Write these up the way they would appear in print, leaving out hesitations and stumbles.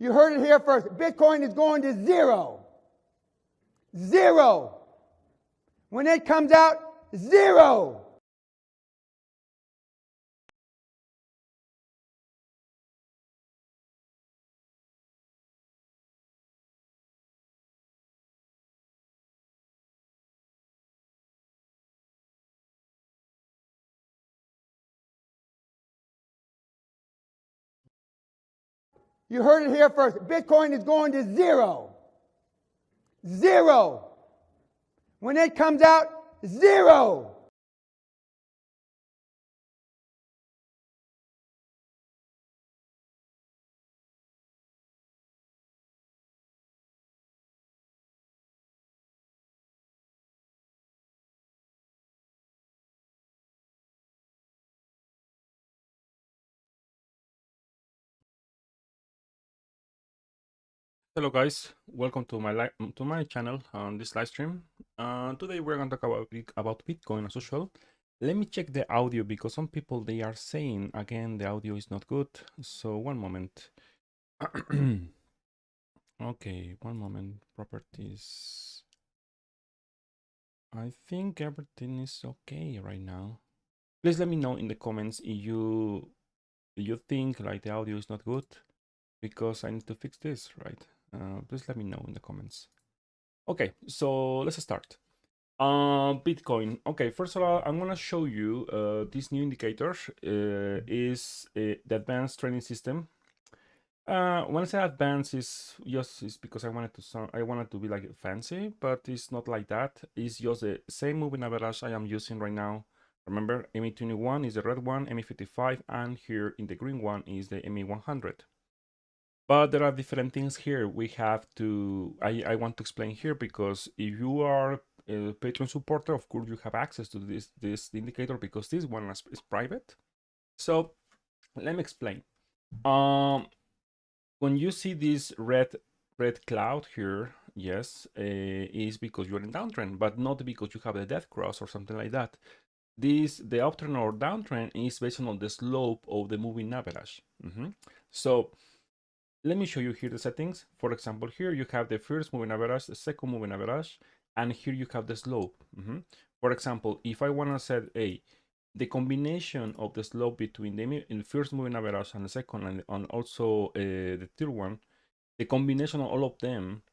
You heard it here first. Bitcoin is going to zero. Zero. When it comes out, zero. You heard it here first. Bitcoin is going to zero. Zero. When it comes out, zero. Hello guys, welcome to my channel on this live stream. Today we're going to talk about Bitcoin as usual. Let me check the audio because some people they are saying again the audio is not good. So one moment. Okay, one moment. Properties. I think everything is okay right now. Please let me know in the comments if you think like the audio is not good because I need to fix this, right? Please let me know in the comments. Okay, so let's start. Bitcoin. Okay, first of all, I'm gonna show you this new indicator is the advanced trading system. When I say advanced, is because I wanted to be like fancy, but it's not like that. It's just the same moving average I am using right now. Remember, MA21 is the red one, MA55, and here in the green one is the MA100. But there are different things here we have to, I want to explain here because if you are a Patreon supporter, of course you have access to this indicator because this one is private. So let me explain. When you see this red cloud here, yes, is because you're in downtrend, but not because you have a death cross or something like that. The uptrend or downtrend is based on the slope of the moving average. So let me show you here the settings. For example, here you have the first moving average, the second moving average, and here you have the slope. For example, if I want to set the combination of the slope between the first moving average and the second, and also the third one, the combination of all of them,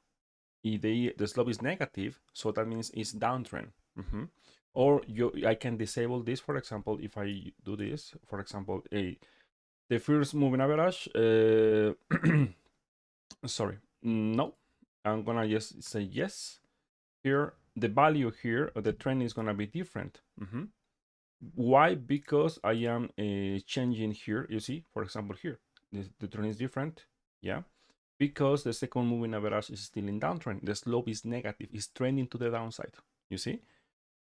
if the slope is negative, so that means it's downtrend. Or I can disable this. For example, if I do this, for example, the first moving average. Sorry, no. I'm gonna just say yes. Here, the value here, the trend is gonna be different. Why? Because I am changing here. You see, for example, here, the trend is different. Yeah, because the second moving average is still in downtrend. The slope is negative. It's trending to the downside. You see.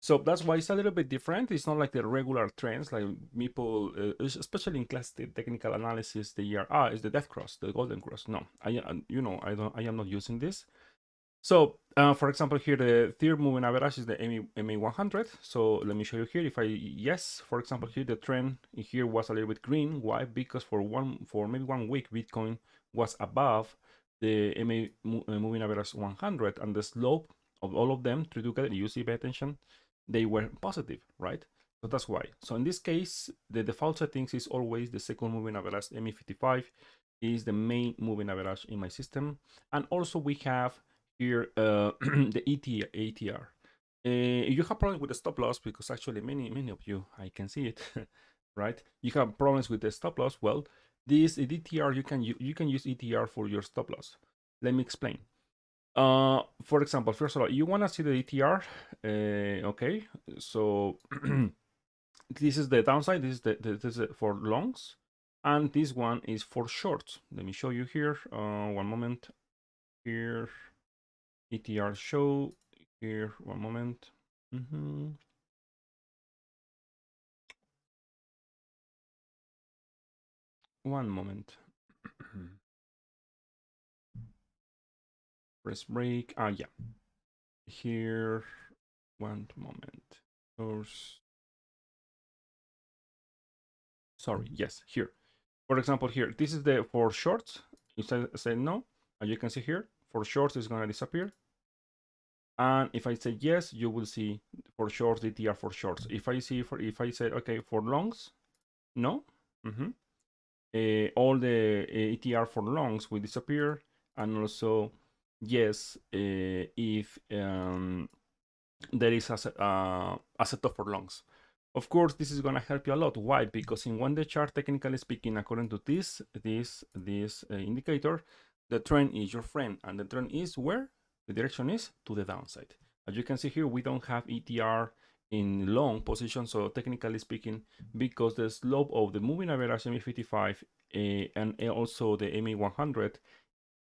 So that's why it's a little bit different. It's not like the regular trends, like people, especially in classic technical analysis, they are it's the death cross, the golden cross. No, I am not using this. So for example, here the third moving average is the MA100. So let me show you here. If yes, for example, here the trend here was a little bit green. Why? Because for maybe 1 week, Bitcoin was above the MA moving average 100, and the slope of all of them together, you see, pay attention, they were positive, right? So that's why. So in this case, the default settings is always the second moving average. MA55 is the main moving average in my system. And also we have here the ATR. You have problems with the stop loss because actually many of you, I can see it, right? You have problems with the stop loss. Well, this ETR, you can use ETR for your stop loss. Let me explain. For example, first of all, you want to see the ETR. Okay, so this is the downside. This is for longs, and this one is for shorts. Let me show you here. One moment. Here, ETR show. Here, one moment. One moment. Press break. Yeah. Here, one moment. Sorry. Yes, here. For example, here, this is the for shorts. If I say no, as you can see here, for shorts it's gonna disappear. And if I say yes, you will see for shorts, the ETR for shorts. If I say okay for longs, no. All the ETR for longs will disappear, and also yes, if there is a setup for longs. Of course, this is gonna help you a lot. Why? Because in one day chart, technically speaking, according to this indicator, the trend is your friend, and the trend is where the direction is to the downside. As you can see here, we don't have ETR in long position, so technically speaking, because the slope of the moving average MA55 and also the MA100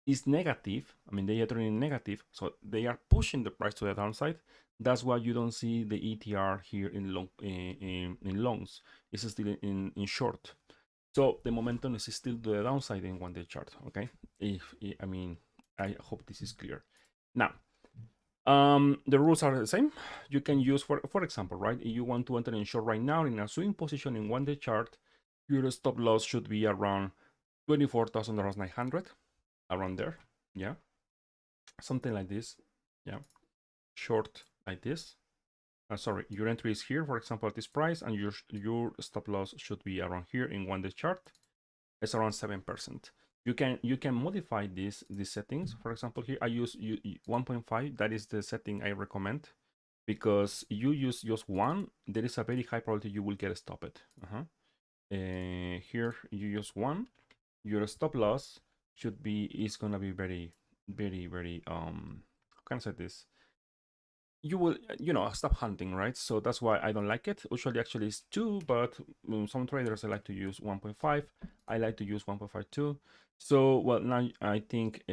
is negative. I mean, they are turning negative, so they are pushing the price to the downside. That's why you don't see the ETR here in longs. It's still in short. So the momentum is still to the downside in one day chart. Okay, I mean, I hope this is clear. Now, the rules are the same. You can use for example, right? If you want to enter in short right now in a swing position in one day chart, your stop loss should be around $24,900, around there. Yeah, something like this. Yeah, short like this. Sorry, your entry is here, for example, at this price, and your stop loss should be around here in one day chart. It's around 7%. You can modify these settings. For example, here I use 1.5. That is the setting I recommend, because you use just one, there is a very high probability you will get stopped. Here you use one, your stop loss is gonna be very how can I say this? You will stop hunting, right? So that's why I don't like it. Usually actually it's 2, but some traders I like to use 1.5. I like to use 1.5 too. So well, now I think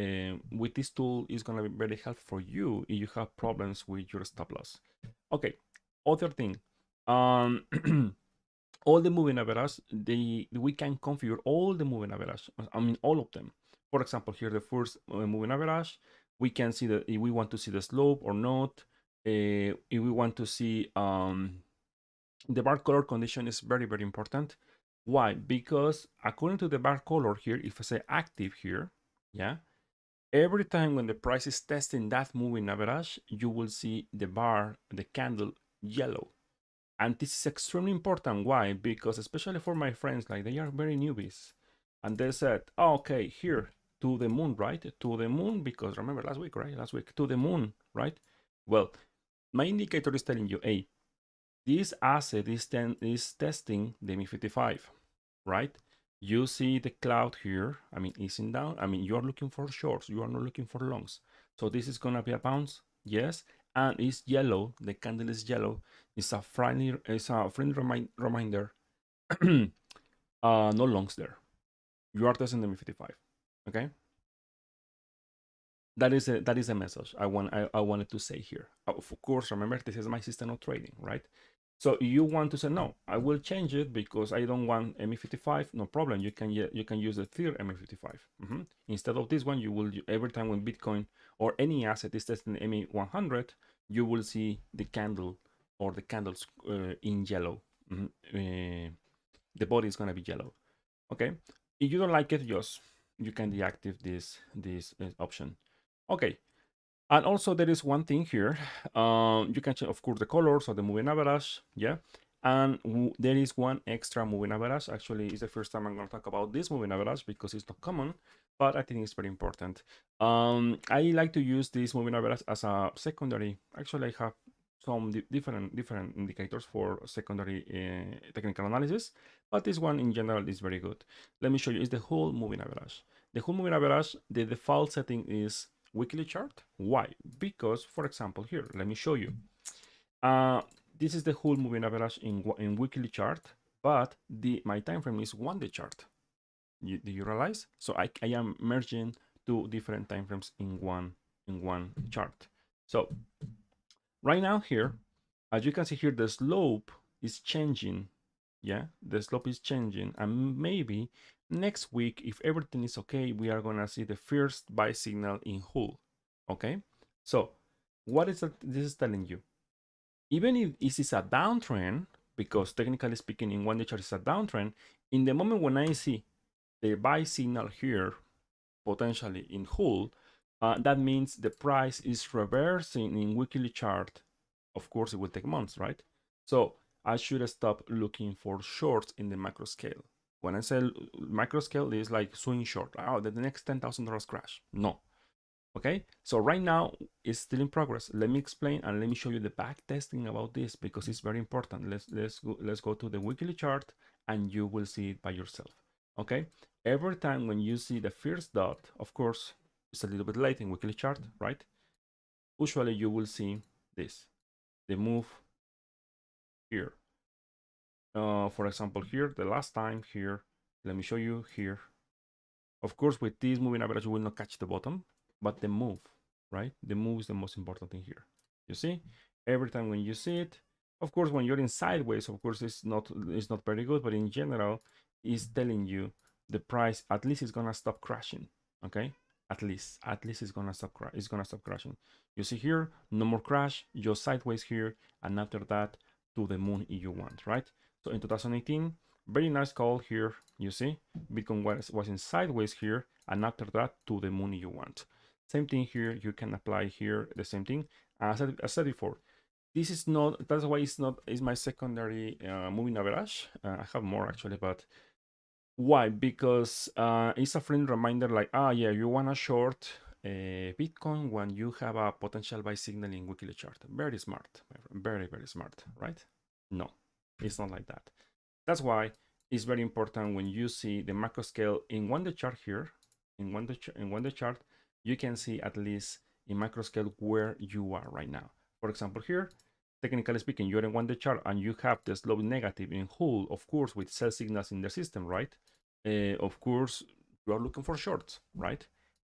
with this tool is going to be very helpful for you if you have problems with your stop loss. Okay, other thing, all the moving average, we can configure all the moving average. I mean all of them. For example, here the first moving average, we can see that if we want to see the slope or not. If we want to see the bar color condition is very important. Why? Because according to the bar color here, if I say active here, yeah, every time when the price is testing that moving average, you will see the bar, the candle yellow. And this is extremely important. Why? Because especially for my friends, like they are very newbies, and they said, oh, okay, here to the moon, right? To the moon, because remember last week, right? Last week to the moon, right? Well, my indicator is telling you, hey, this asset is testing the MI55, right? You see the cloud here, I mean, easing down. I mean, you are looking for shorts, you are not looking for longs. So this is gonna be a bounce, yes, and it's yellow, the candle is yellow. It's a friendly reminder, no longs there. You are testing the MI55, okay? That is a message I wanted to say here. Of course, remember, this is my system of trading, right? So you want to say, no, I will change it because I don't want ME55. No problem. You can use the third ME55. Instead of this one, you will, every time when Bitcoin or any asset is testing ME100, you will see the candle or the candles in yellow. The body is gonna be yellow. Okay. If you don't like it, you can deactivate this option. Okay. And also there is one thing here. You can change, of course, the colors of the moving average. Yeah. And there is one extra moving average. Actually, it's the first time I'm going to talk about this moving average because it's not common, but I think it's very important. I like to use this moving average as a secondary. Actually, I have some different indicators for secondary technical analysis, but this one in general is very good. Let me show you. It's the whole moving average. The whole moving average, the default setting is weekly chart. Why? Because, for example, here, let me show you. This is the whole moving average in weekly chart, but my time frame is one day chart. Do you realize? So I am merging two different time frames in one chart. So right now here, as you can see here, the slope is changing. Yeah, the slope is changing, and maybe next week, if everything is okay, we are gonna see the first buy signal in whole. Okay, so what is this is telling you? Even if this is a downtrend, because technically speaking, in one day chart is a downtrend, in the moment when I see the buy signal here potentially in whole, that means the price is reversing in weekly chart. Of course, it will take months, right? So I should stop looking for shorts in the macro scale. When I say macro scale, is like swing short. Oh, the next $10,000 crash. No. Okay, so right now it's still in progress. Let me explain and let me show you the back testing about this because it's very important. Let's go to the weekly chart and you will see it by yourself. Okay, every time when you see the first dot, of course, it's a little bit late in weekly chart, right? Usually you will see this, the move here. For example, here, the last time here, let me show you here. Of course, with this moving average, you will not catch the bottom, but the move, right? The move is the most important thing here. You see, every time when you see it, of course, when you're in sideways, of course, it's not very good, but in general, it's telling you the price at least is gonna stop crashing. Okay, at least it's gonna stop crashing. You see here, no more crash, just sideways here, and after that, to the moon if you want, right? So in 2018, very nice call here. You see, Bitcoin was in sideways here, and after that, to the moon you want. Same thing here. You can apply here the same thing. As I said before, this is not. That's why it's not. It's my secondary moving average. I have more actually, but why? Because it's a friendly reminder. Like, yeah, you wanna short Bitcoin when you have a potential buy signal in weekly chart. Very smart, very smart, right? No, it's not like that. That's why it's very important when you see the macro scale in one day chart here, in one day chart, you can see at least in macro scale where you are right now. For example, here, technically speaking, you're in one day chart and you have the slope negative in whole, of course, with sell signals in the system, right? Of course, you are looking for shorts, right?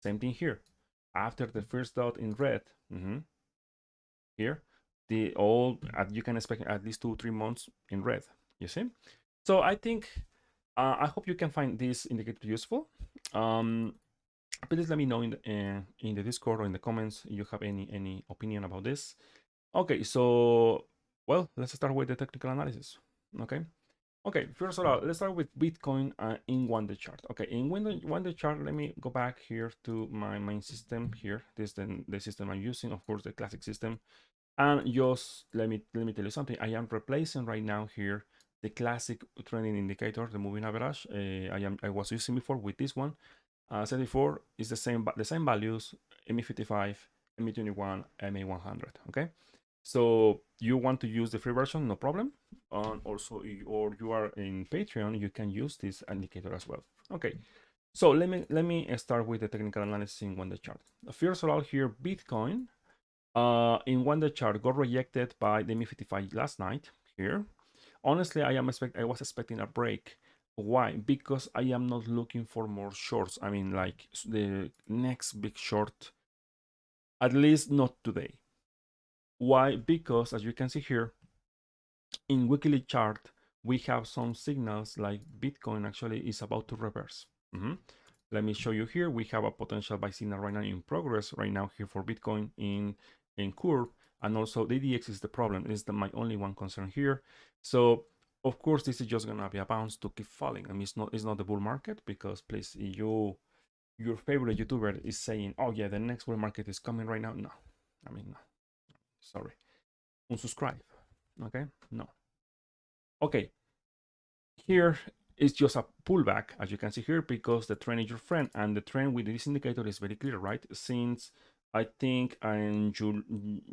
Same thing here. After the first dot in red, here, you can expect at least 2-3 months in red. You see? So I think I hope you can find this indicator useful. Please let me know in the Discord or in the comments if you have any opinion about this. Okay, so well, let's start with the technical analysis. Okay, first of all, let's start with Bitcoin in one day chart. Okay, in one day chart, let me go back here to my main system here. This is the system I'm using, of course, the classic system. And just let me tell you something. I am replacing right now here the classic trending indicator, the moving average. I was using before with this one. As I said before, it's the same values: ME55, ME21, MA100. Okay, so you want to use the free version, no problem. Also, or you are in Patreon, you can use this indicator as well. Okay, so let me start with the technical analysis in one day chart. First of all, here Bitcoin in one day chart got rejected by the ME55 last night here. Honestly, I was expecting a break. Why? Because I am not looking for more shorts. I mean, like the next big short, at least not today. Why? Because as you can see here, in weekly chart, we have some signals like Bitcoin actually is about to reverse. Let me show you here. We have a potential buy signal right now in progress right now here for Bitcoin in curve, and also the DX is the problem. It's my only one concern here. So of course this is just gonna be a bounce to keep falling. I mean, it's not the bull market, because please, your favorite YouTuber is saying, oh yeah, the next bull market is coming right now. No, I mean, no, sorry, unsubscribe. Okay, no. Okay, here is just a pullback, as you can see here, because the trend is your friend, and the trend with this indicator is very clear, right? Since I think in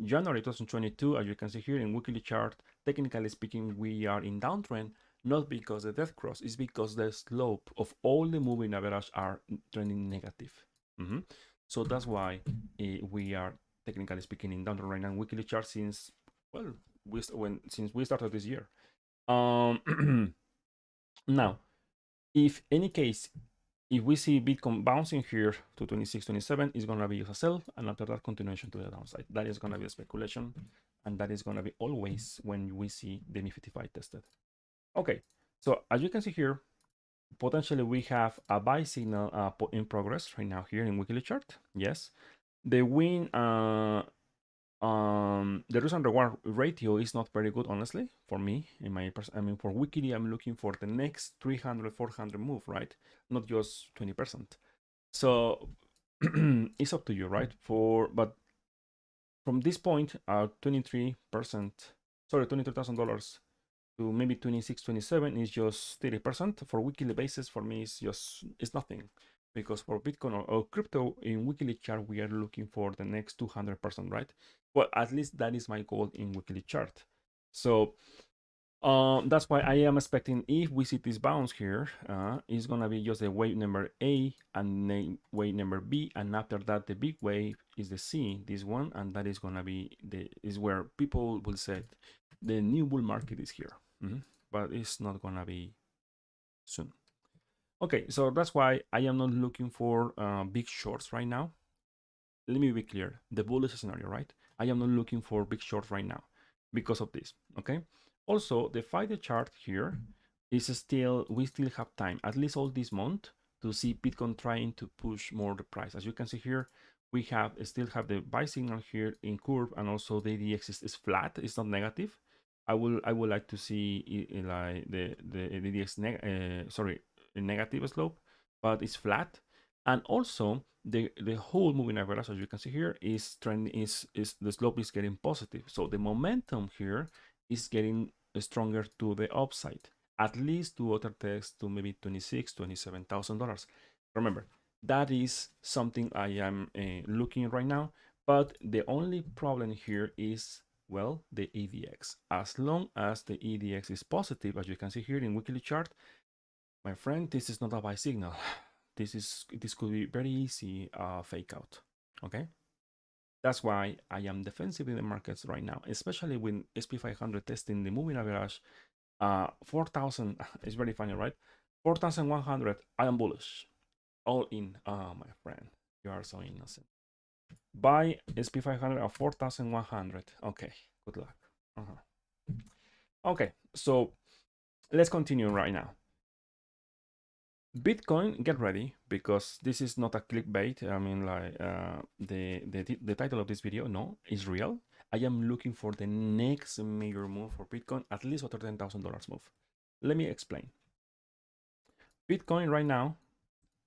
January 2022, as you can see here in weekly chart, technically speaking, we are in downtrend, not because the death cross, it's because the slope of all the moving average are trending negative. So that's why we are technically speaking in downtrend right now in weekly chart since, well, since we started this year. Now, if any case, if we see Bitcoin bouncing here to 26, 27, it's going to be a sell, and after that, continuation to the downside. That is going to be a speculation, and that is going to be always when we see the ME55 tested. Okay, so as you can see here, potentially we have a buy signal in progress right now here in weekly chart. Yes, the win the risk and reward ratio is not very good, honestly, for me. I mean, for weekly, I'm looking for the next 300, 400 move, right? Not just 20%. So it's up to you, right? But from this point, 23%, sorry, $23,000 to maybe 26, 27 is just 30%. For weekly basis, for me, it's nothing. Because for Bitcoin or crypto in weekly chart, we are looking for the next 200%, right? Well, at least that is my goal in weekly chart. So that's why I am expecting, if we see this bounce here, it's gonna be just the wave number A and wave number B, and after that the big wave is the C, this one, and that is gonna be is where people will say the new bull market is here. But it's not gonna be soon. Okay, so that's why I am not looking for big shorts right now. Let me be clear, the bullish scenario, right? I am not looking for big shorts right now because of this, okay? Also, the 5-day chart here is still, we still have time, at least all this month, to see Bitcoin trying to push more the price. As you can see here, we still have the buy signal here in curve, and also the ADX is flat, it's not negative. I would like to see like the ADX negative slope, but it's flat. And also the whole moving average, as you can see here, is the slope is getting positive. So the momentum here is getting stronger to the upside, at least to other tests to maybe $27,000. Remember, that is something I am looking right now. But the only problem here is, well, the EDX. As long as the EDX is positive, as you can see here in weekly chart, my friend, this is not a buy signal. This could be very easy fake out. Okay, that's why I am defensive in the markets right now, especially when SP500 testing the moving average. 4,000 is very funny, right? 4,100. I am bullish, all in. Oh, my friend, you are so innocent. Buy SP500 at 4,100. Okay, good luck. Okay, so let's continue right now. Bitcoin, get ready, because this is not a clickbait. I mean, like the title of this video, no, is real. I am looking for the next major move for Bitcoin, at least other $10,000 move. Let me explain. Bitcoin right now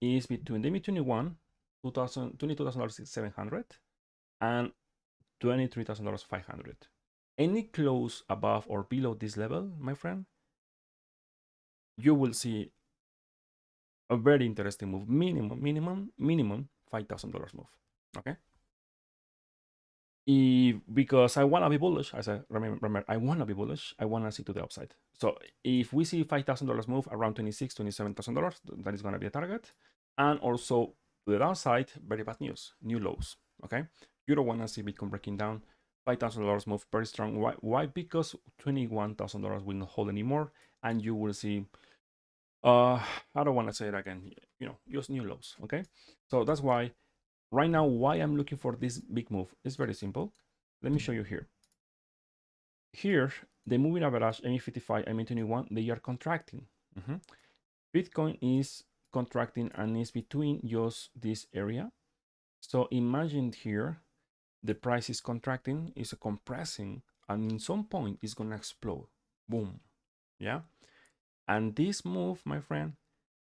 is between the mid-21, $22,700 and $23,500. Any close above or below this level, my friend, you will see a very interesting move. Minimum $5,000 move. Okay. Because I want to be bullish, as I remember, I want to be bullish. I want to see to the upside. So if we see $5,000 move around $27,000, that is going to be a target. And also to the downside, very bad news, new lows. Okay. You don't want to see Bitcoin breaking down. $5,000 move very strong. Why? Because $21,000 will not hold anymore, and you will see I don't want to say it again, just new lows. Okay, so that's why right now, why I'm looking for this big move is very simple. Let me show you here. Here, the moving average MA55, MA21, they are contracting. Bitcoin is contracting and is between just this area. So imagine here, the price is contracting, is compressing, and in some point it's gonna explode. Boom. Yeah. And this move, my friend,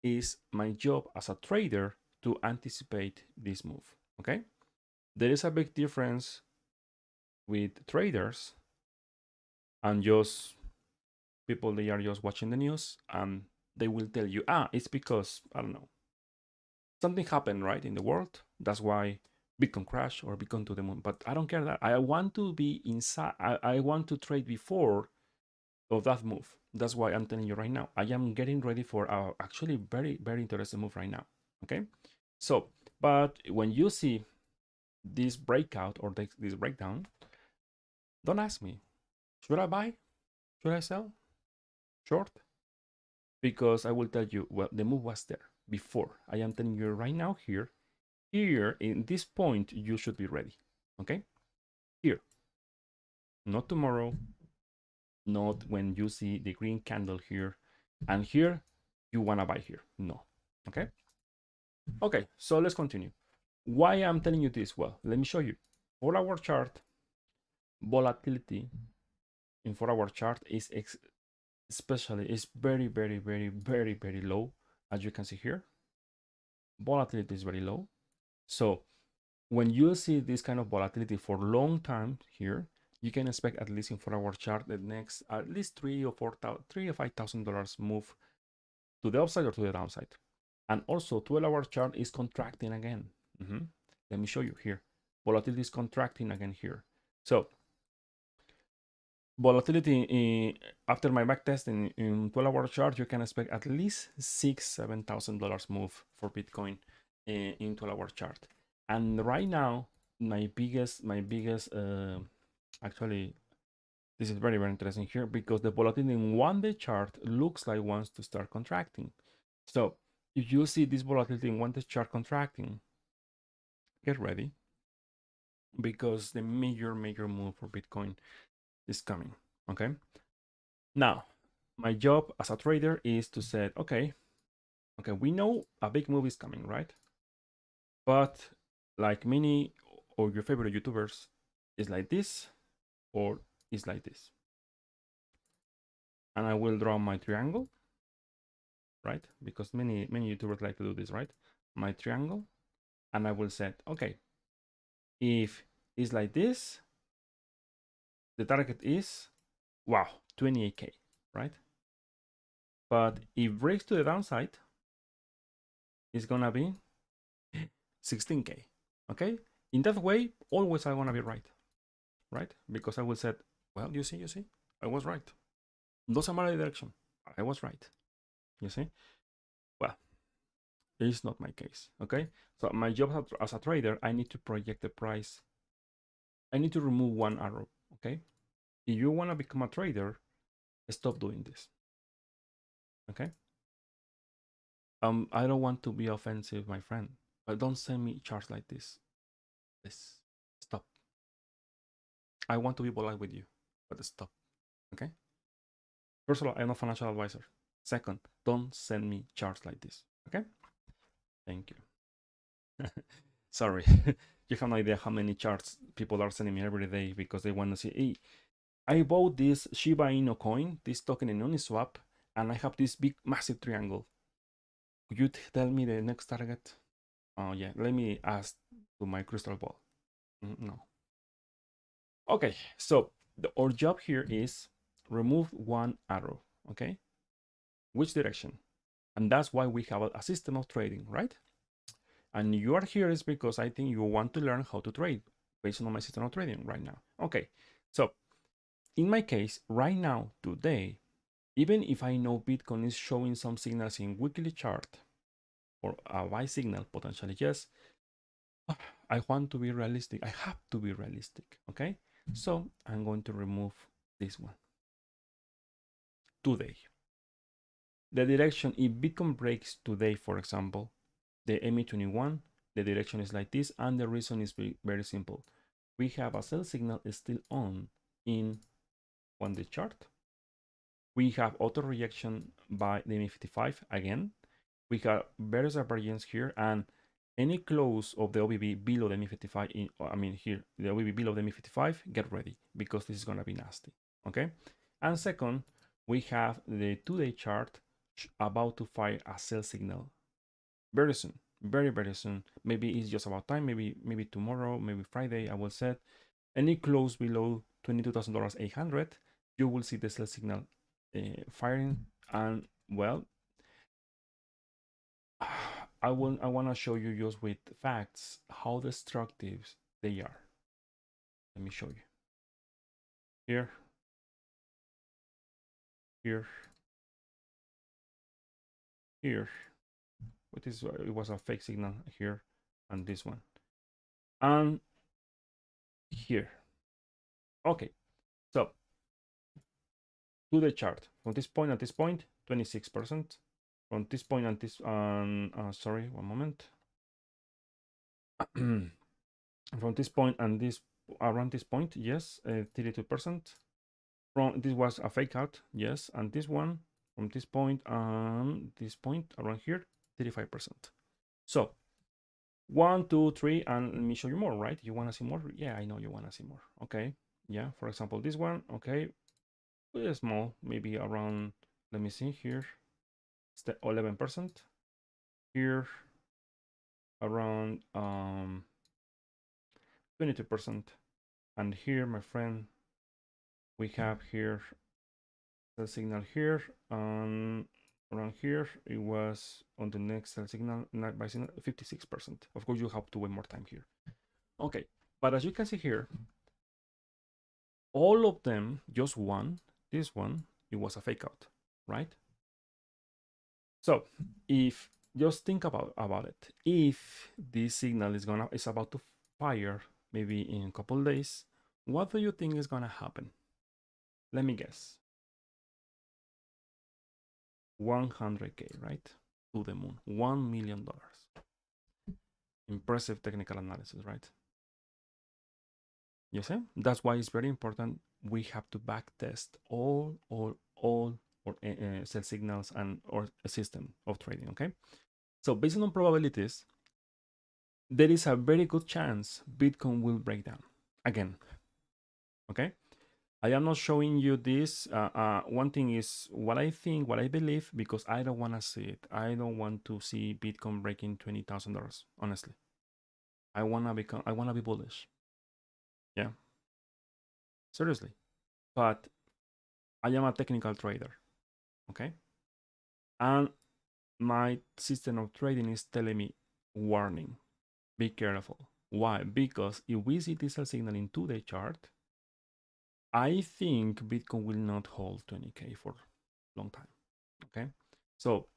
is my job as a trader to anticipate this move. Okay. There is a big difference with traders and just people, they are just watching the news and they will tell you, it's because, I don't know, something happened right in the world. That's why Bitcoin crashed or Bitcoin to the moon. But I don't care that. I want to be inside. I want to trade before of that move. That's why I'm telling you right now. I am getting ready for actually very, very interesting move right now. Okay. So, but when you see this breakout or this breakdown, don't ask me, should I buy? Should I sell? Short? Because I will tell you, well, the move was there before. I am telling you right now here in this point, you should be ready. Okay? Here. Not tomorrow. Not when you see the green candle here. And here, you want to buy here. No. Okay? Okay, so let's continue. Why I'm telling you this? Well, let me show you. 4-hour chart, volatility in 4-hour chart is especially is very, very, very, very, very low, as you can see here. volatility is very low. So when you see this kind of volatility for long time here, you can expect at least in 4-hour chart the next at least $3,000 or $5,000 move to the upside or to the downside. And also 12-hour chart is contracting again. Let me show you here. Volatility is contracting again here. So volatility after my back test in 12-hour chart, you can expect at least $6,000-$7,000 move for Bitcoin in 12-hour chart. And right now, my biggest actually, this is very, very interesting here because the volatility in 1-day chart looks like wants to start contracting. So if you see this volatility in 1-day chart contracting, get ready because the major move for Bitcoin is coming. Okay. Now, my job as a trader is to say, okay, we know a big move is coming, right? But like many of your favorite YouTubers, it's like this or it's like this. And I will draw my triangle, right? Because many YouTubers like to do this, right? My triangle, and I will say, okay, if it's like this, the target is, wow, 28K, right? But if breaks to the downside, it's gonna be 16K, okay? In that way, always I wanna be right? Because I will say, well, you see, I was right. Doesn't matter the direction, I was right, you see? Well, it's not my case, okay? So my job as a trader, I need to project the price. I need to remove one arrow, okay? If you wanna become a trader, stop doing this, okay? I don't want to be offensive, my friend, but don't send me charts like this. Please, stop. I want to be polite with you, but stop, okay? First of all, I'm not a financial advisor. Second, don't send me charts like this, okay? Thank you. Sorry, you have no idea how many charts people are sending me every day because they want to see, hey, I bought this Shiba Inu coin, this token in Uniswap, and I have this big, massive triangle. Could you tell me the next target? Oh yeah, let me ask to my crystal ball. No. Okay, so our job here is remove one arrow, okay? Which direction? And that's why we have a system of trading, right? And you are here is because I think you want to learn how to trade based on my system of trading right now. Okay, so in my case, right now, today, even if I know Bitcoin is showing some signals in weekly chart or a buy signal, potentially yes, I want to be realistic. I have to be realistic, okay? So I'm going to remove this one today. The direction, if Bitcoin breaks today, for example, the MA21, the direction is like this, and the reason is very simple. We have a sell signal still on in 1-day chart. We have auto rejection by the MA55 again. We have various divergence here, and any close of the OBB below the MA55, here, the OBB below the MA55, get ready, because this is gonna be nasty, okay? And second, we have the 2-day chart about to fire a sell signal very soon, very, very soon. Maybe it's just about time, maybe tomorrow, maybe Friday, I will set. Any close below $22,800, you will see the sell signal firing, and well, I want to show you just with facts how destructive they are. Let me show you. Here, here, here. What is it was a fake signal here, and this one, and here. Okay, so to the chart from this point and this point, 26%. From this point and this, sorry, one moment. From this point and this, around this point, yes, 32%. From this was a fake out, yes, and this one from this point and this point around here, 35%. So 1, 2, 3, and let me show you more, right? You want to see more? Yeah, I know you want to see more. Okay, yeah, for example, this one, okay, really small, maybe around, let me see here, it's the 11%. Here, around 22%. And here, my friend, we have here the signal here, and around here it was on the next cell signal, not by signal, 56%. Of course, you have to wait more time here. Okay, but as you can see here, all of them, just one, this one, it was a fake out, right? So if just think about it, if this signal is about to fire maybe in a couple days, what do you think is gonna happen? Let me guess. 100K, right? To the moon. $1 million. Impressive technical analysis, right? You see? That's why it's very important. We have to back test all or sell signals and or a system of trading, okay? So based on probabilities, there is a very good chance Bitcoin will break down again, okay? I am not showing you this. One thing is what I think, what I believe, because I don't want to see it. I don't want to see Bitcoin breaking $20,000. Honestly, I wanna be bullish. Yeah, seriously. But I am a technical trader. Okay, and my system of trading is telling me, warning, be careful. Why? Because if we see this signal in 2-day chart, I think Bitcoin will not hold 20K for a long time. Okay, so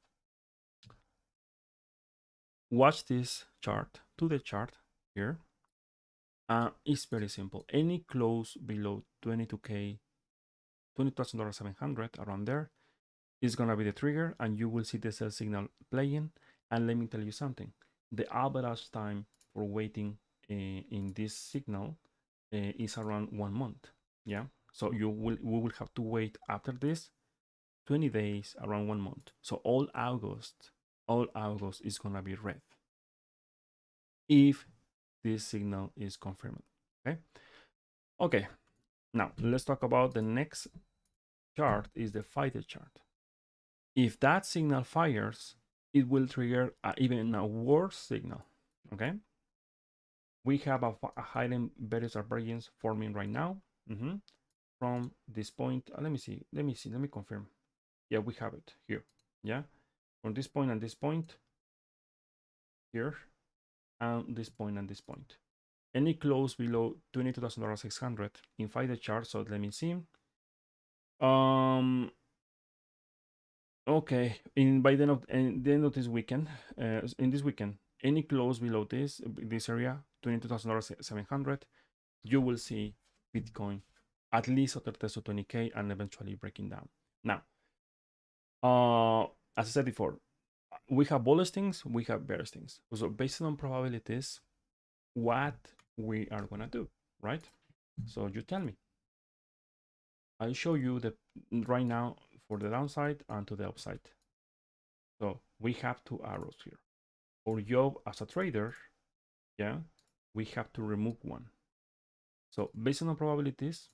watch this chart, 2-day chart here. It's very simple. Any close below 22K, $20,700 around there is gonna be the trigger, and you will see the sell signal playing. And let me tell you something: the average time for waiting in this signal is around 1 month. Yeah, so we will have to wait after this 20 days, around 1 month. So all August is gonna be red if this signal is confirmed. Okay, now let's talk about the next chart. Is the 5-day chart. If that signal fires, it will trigger even a worse signal. Okay, we have a hidden various divergence forming right now. From this point, let me confirm. Yeah, we have it here. Yeah, from this point and this point here, and this point and this point. Any close below $22,600 in 5-day chart. So let me see. Okay, by the end of this weekend, in this weekend, any close below this area, $22,700, you will see Bitcoin at least at to 20K and eventually breaking down. Now, as I said before, we have bullish things, we have bearish things. So based on probabilities, what we are gonna do, right? So you tell me. I'll show you the right now for the downside and to the upside. So we have 2 arrows here. Our job as a trader, yeah, we have to remove one. So based on probabilities,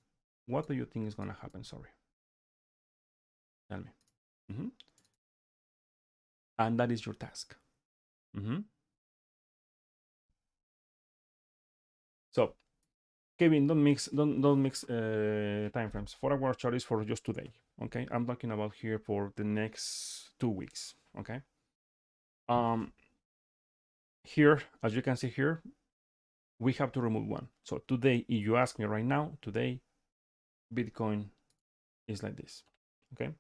what do you think is gonna happen? Sorry, tell me. And that is your task. So Kevin, don't mix time frames. 4-hour chart is for just today. Okay, I'm talking about here for the next 2 weeks. Okay. Here, as you can see here, we have to remove one. So today, if you ask me right now, today, Bitcoin is like this. Okay,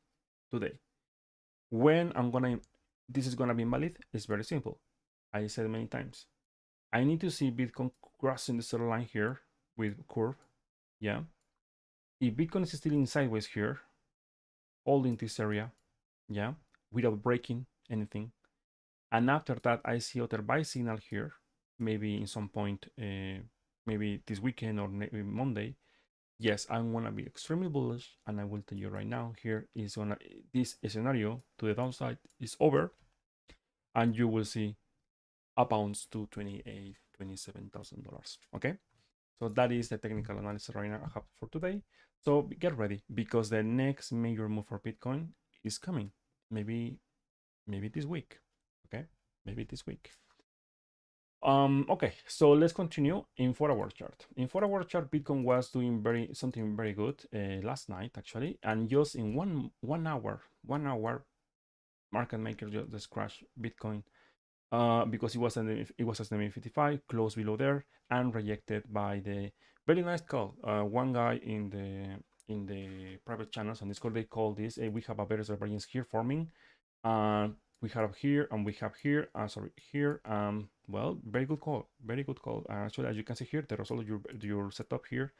today. When this is gonna be invalid, it's very simple. I said many times. I need to see Bitcoin crossing the center line here with curve. Yeah. If Bitcoin is still in sideways here, holding this area, yeah, without breaking anything, and after that I see other buy signal here, maybe in some point, maybe this weekend or maybe Monday, yes, I'm gonna be extremely bullish, and I will tell you right now, here is this scenario to the downside is over, and you will see a bounce to $28,000, $27,000. Okay, so that is the technical analysis right now I have for today. So get ready, because the next major move for Bitcoin is coming. Maybe this week. Okay, maybe this week. Okay, so let's continue in 4-hour chart. In 4-hour chart, Bitcoin was doing something very good last night actually, and just in one hour market maker just crashed Bitcoin because it was at 55, close below there, and rejected by the very nice call. One guy in the private channels on Discord, they call this we have a better divergence here forming. We have here and we have here. Sorry, here. Well, very good call. Very good call. Actually, as you can see here, the result of your setup here.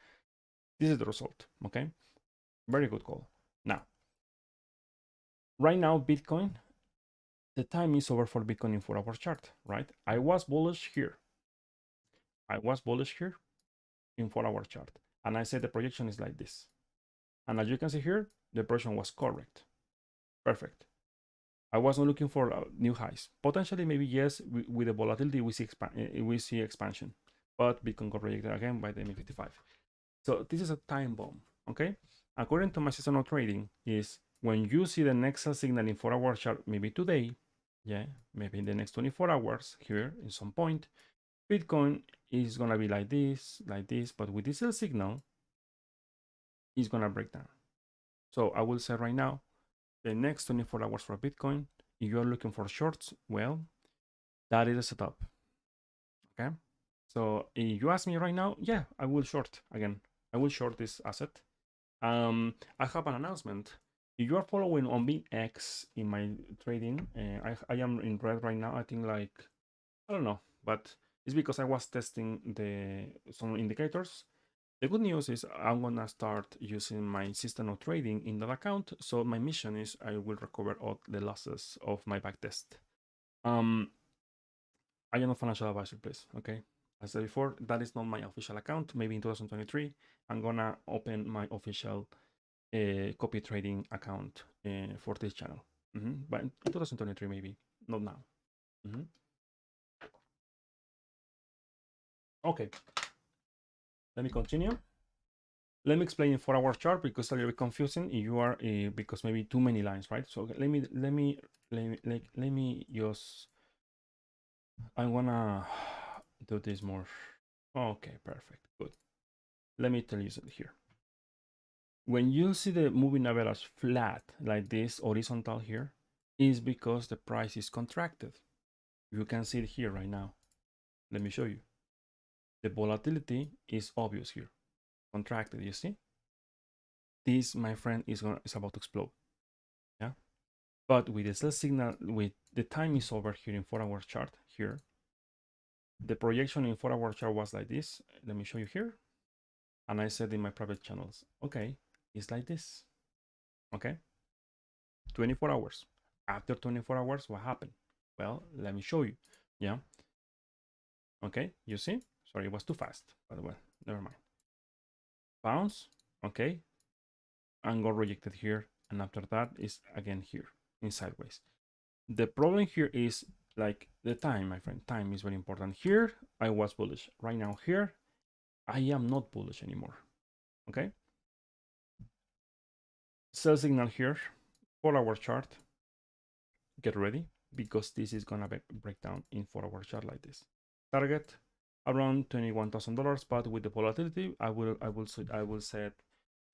This is the result. Okay, very good call. Now, right now, Bitcoin. The time is over for Bitcoin in 4-hour chart. Right? I was bullish here. I was bullish here in 4-hour chart, and I said the projection is like this. And as you can see here, the projection was correct. Perfect. I wasn't looking for new highs. Potentially, maybe yes, with the volatility, we see expansion. But Bitcoin got rejected again by the MA55. So this is a time bomb, okay? According to my seasonal trading, is when you see the next sell signal in 4-hour chart, maybe today, yeah, maybe in the next 24 hours here, in some point, Bitcoin is gonna be like this, but with this sell signal, it's gonna break down. So I will say right now, the next 24 hours for Bitcoin, if you're looking for shorts, well, that is a setup. Okay. So if you ask me right now, yeah, I will short again. I will short this asset. I have an announcement. If you are following on BX in my trading, I am in red right now. I think like, I don't know, but it's because I was testing some indicators. The good news is I'm gonna start using my system of trading in that account. So my mission is I will recover all the losses of my backtest. I am a financial advisor, please. Okay. As I said before, that is not my official account. Maybe in 2023, I'm gonna open my official copy trading account for this channel. But in 2023, maybe not now. Okay. Let me continue. Let me explain in 4-hour chart because it's a little bit confusing. If you are because maybe too many lines, right? So let me just. I'm gonna do this more. Okay, perfect, good. Let me tell you something here. When you see the moving average flat like this, horizontal here, is because the price is contracted. You can see it here right now. Let me show you. The volatility is obvious here, contracted. You see, this, my friend, is about to explode. Yeah, but with the sell signal, with the time is over here in 4-hour chart here. The projection in 4-hour chart was like this. Let me show you here. And I said in my private channels, okay, it's like this. Okay, 24 hours. After 24 hours, what happened? Well, let me show you. Yeah. Okay, you see? Sorry, it was too fast. By the way, never mind. Bounce. Okay. And got rejected here. And after that is again here in sideways. The problem here is like the time, my friend. Time is very important. Here, I was bullish. Right now, here, I am not bullish anymore. Okay. Sell signal here. 4-hour chart. Get ready because this is gonna break down in 4-hour chart like this. Target around $21,000, but with the volatility, I will set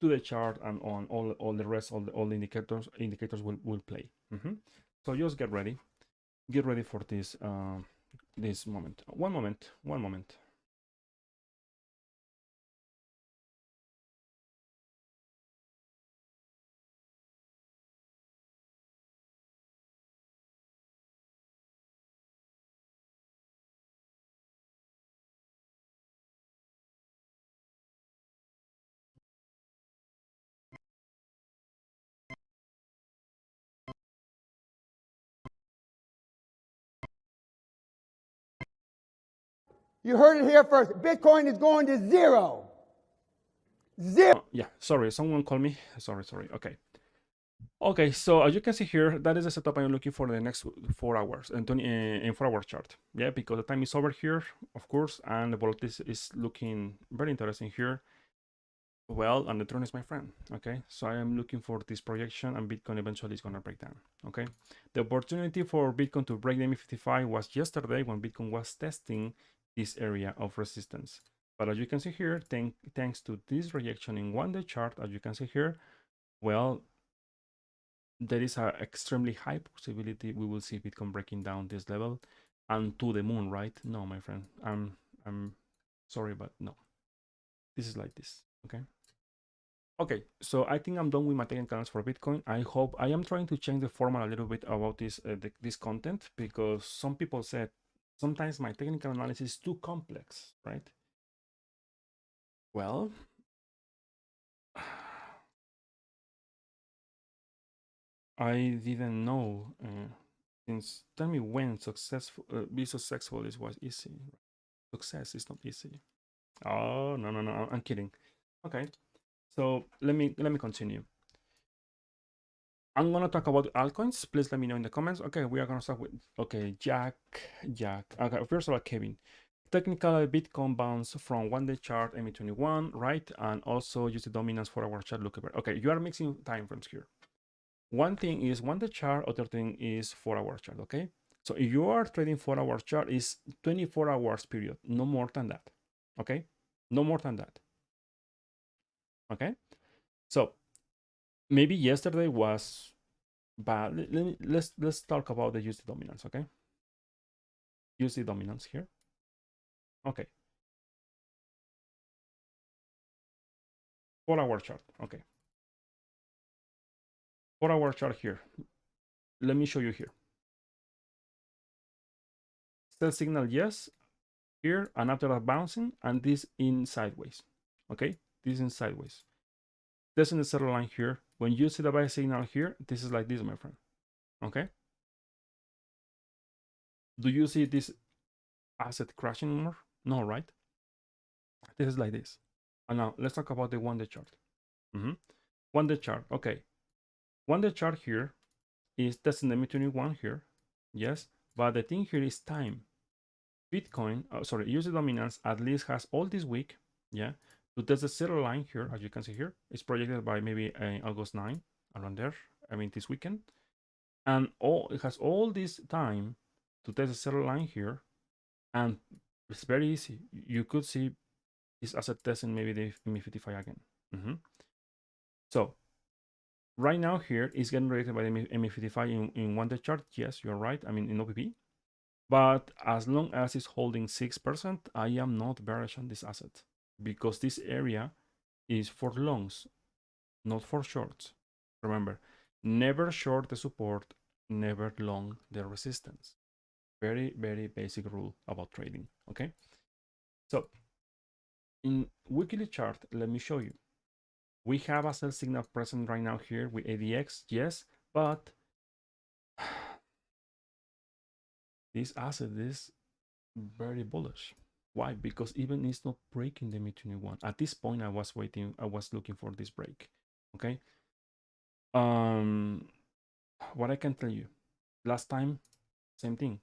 to the chart and on all the rest, all the indicators will play. So just get ready for this this moment. One moment. You heard it here first. Bitcoin is going to zero. Zero. Yeah, sorry, someone called me. Sorry. Okay. Okay, so as you can see here, that is the setup I'm looking for the next 4 hours and in 4-hour chart. Yeah, because the time is over here, of course, and the volatility is looking very interesting here. Well, and the throne is my friend. Okay, so I am looking for this projection, and Bitcoin eventually is going to break down. Okay, the opportunity for Bitcoin to break the MA55 was yesterday when Bitcoin was testing this area of resistance. But as you can see here, thanks to this rejection in 1-day chart, as you can see here, well, there is an extremely high possibility we will see Bitcoin breaking down this level and to the moon, right? No, my friend, I'm sorry, but no, this is like this. Okay. Okay, so I think I'm done with my technical analysis for Bitcoin. I hope I am trying to change the format a little bit about this content, because some people said sometimes my technical analysis is too complex, right? Well, I didn't know. Since tell me when successful be successful is was easy. Success is not easy. Oh, no, no, no, I'm kidding. Okay, so let me continue. I'm gonna talk about altcoins. Please let me know in the comments. Okay, we are gonna start with Jack. Okay, first of all, Kevin. Technical Bitcoin bounce from 1-day chart MA21, right? And also use the dominance for our chart lookup. Okay, you are mixing time frames here. One thing is 1-day chart, other thing is 4-hour chart. Okay, so if you are trading 4-hour chart, is 24 hours period, no more than that. Okay, no more than that. Okay, so maybe yesterday was bad. Let's talk about the USD dominance. Okay, USD dominance here. Okay, 4-hour chart. Okay, 4-hour chart here. Let me show you here. Sell signal, yes, here, and after that bouncing, and this in sideways. Okay, this in sideways. This in the center line here. When you see the buy signal here, this is like this, my friend. Okay. Do you see this asset crashing more? No, right? This is like this. And now let's talk about the 1-day chart. 1-day chart. Okay. 1-day chart here is testing the MA21 here. Yes. But the thing here is time. Bitcoin, USD dominance at least has all this week, yeah, to test the zero line here, as you can see here. It's projected by maybe August 9, around there. I mean, this weekend. And it has all this time to test the zero line here. And it's very easy. You could see this asset testing maybe the MA55 again. So right now here is getting rated by the MA55 in 1-day chart. Yes, you're right. I mean, in OPP. But as long as it's holding 6%, I am not bearish on this asset, because this area is for longs, not for shorts. Remember, never short the support, never long the resistance. Very, very basic rule about trading. Okay. So in weekly chart, let me show you. We have a sell signal present right now here with ADX, yes, but this asset is very bullish. Why? Because even it's not breaking the MA21. At this point, I was looking for this break. Okay. What I can tell you, last time, same thing.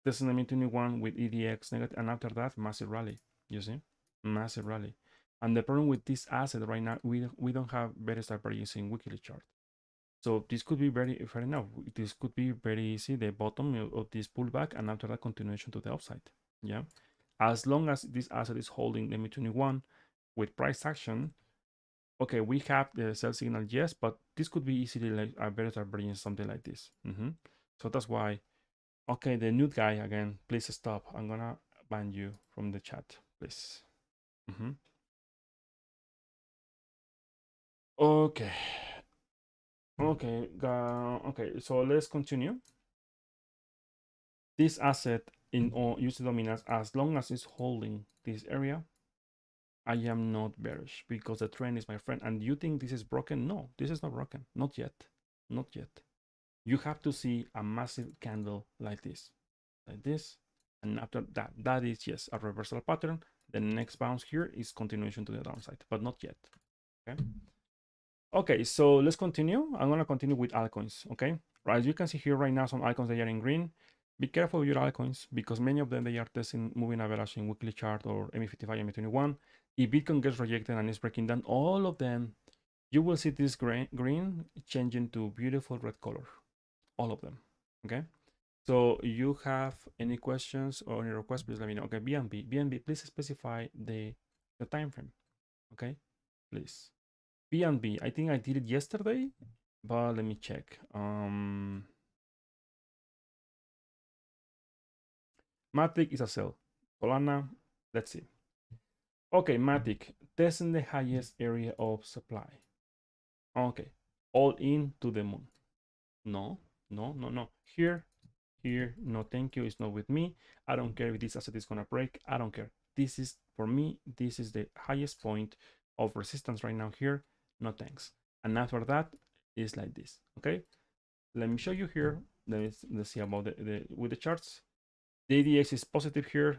This is the MA21 with EDX negative, and after that, massive rally. You see, massive rally. And the problem with this asset right now, we don't have very divergence in weekly chart. So this could be very fair enough. This could be very easy, the bottom of this pullback, and after that continuation to the upside. Yeah. As long as this asset is holding the MA21 with price action, okay, we have the sell signal, yes, but this could be easily like a better divergence, something like this. So that's why, okay, the nude guy again, please stop. I'm gonna ban you from the chat, please. Okay. Okay, so let's continue. This asset in USD dominance, as long as it's holding this area, I am not bearish, because the trend is my friend. And you think this is broken? No, this is not broken. Not yet. Not yet. You have to see a massive candle like this. Like this. And after that, that is, yes, a reversal pattern. The next bounce here is continuation to the downside, but not yet. Okay. Okay, so let's continue. I'm gonna continue with altcoins. Okay. Right, as you can see here right now, some icons they are in green. Be careful with your altcoins, because many of them they are testing moving average in weekly chart or MA55, MA21. If Bitcoin gets rejected and is breaking down all of them, you will see this green changing to beautiful red color, all of them. Okay. So you have any questions or any requests, please let me know. Okay, BNB, please specify the time frame. Okay, please. BNB, I think I did it yesterday, but let me check. Matic is a sell. Solana, let's see. Okay, Matic, testing the highest area of supply. Okay, all in to the moon. No, no, no, no. Here, no thank you, it's not with me. I don't care if this asset is gonna break, I don't care. This is, for me, this is the highest point of resistance right now here, no thanks. And after that, it's like this, okay? Let me show you here, let's see about with the charts. The ADX is positive here.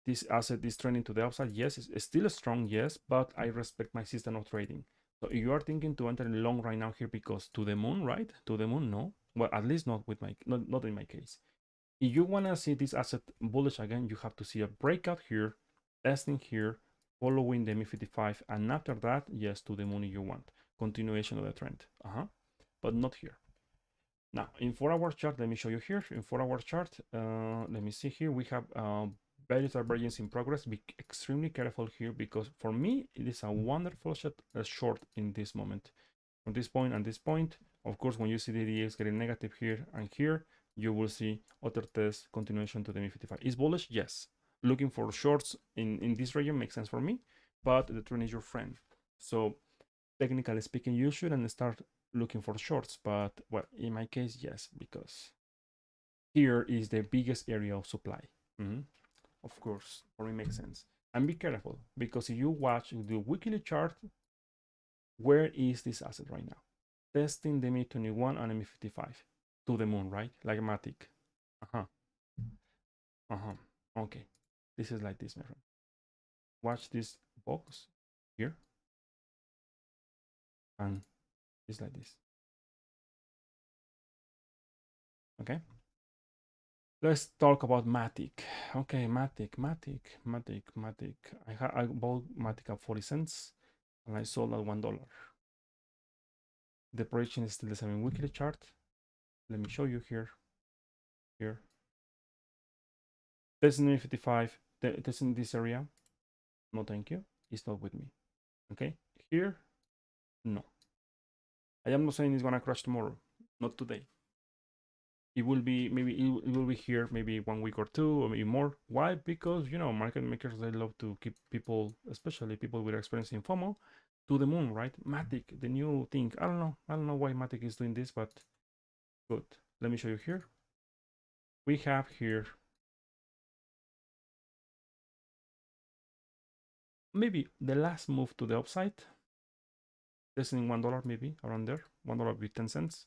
This asset is trending to the upside. Yes, it's still strong, yes, but I respect my system of trading. So if you are thinking to enter long right now here because to the moon, right? To the moon, no. Well, at least not with my not in my case. If you want to see this asset bullish again, you have to see a breakout here, testing here, following the MI55, and after that, yes, to the moon if you want. Continuation of the trend. But not here. Now, in 4-hour chart, let me show you here. In 4-hour chart, let me see here. We have various divergence in progress. Be extremely careful here because for me, it is a wonderful short in this moment. From this point and this point, of course, when you see the DX getting negative here and here, you will see other test continuation to the MI55. Is bullish? Yes. Looking for shorts in this region makes sense for me, but the trend is your friend. So technically speaking, you shouldn't start looking for shorts, but well, in my case, yes, because here is the biggest area of supply. Of course, for me makes sense. And be careful, because if you watch the weekly chart, where is this asset right now? Testing the MI21 and MI55 to the moon, right? Like Matic. Okay, this is like this, my friend. Watch this box here, and it's like this. Okay. Let's talk about Matic. Okay, Matic. I bought Matic at 40 cents and I sold at $1. The projection is still the same weekly chart. Let me show you here. Here. Testing 55, testing this area. No, thank you. It's not with me. Okay. Here, no. I am not saying it's gonna crash tomorrow. Not today. It will be maybe it will be here maybe 1 week or two or maybe more. Why? Because market makers, they love to keep people, especially people with experience in FOMO, to the moon, right? Matic, the new thing. I don't know why Matic is doing this, but good. Let me show you here. We have here maybe the last move to the upside. Testing $1 maybe around there. $1 with 10 cents.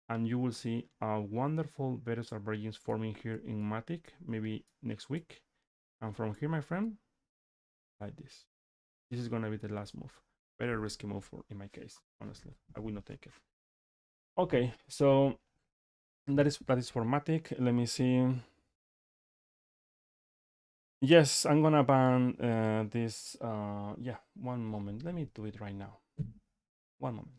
And you will see a wonderful various divergence forming here in Matic maybe next week. And from here, my friend, like this. This is gonna be the last move. Very risky move in my case, honestly. I will not take it. Okay, so that is for Matic. Let me see. Yes, I'm gonna ban this. Yeah, one moment. Let me do it right now. One moment.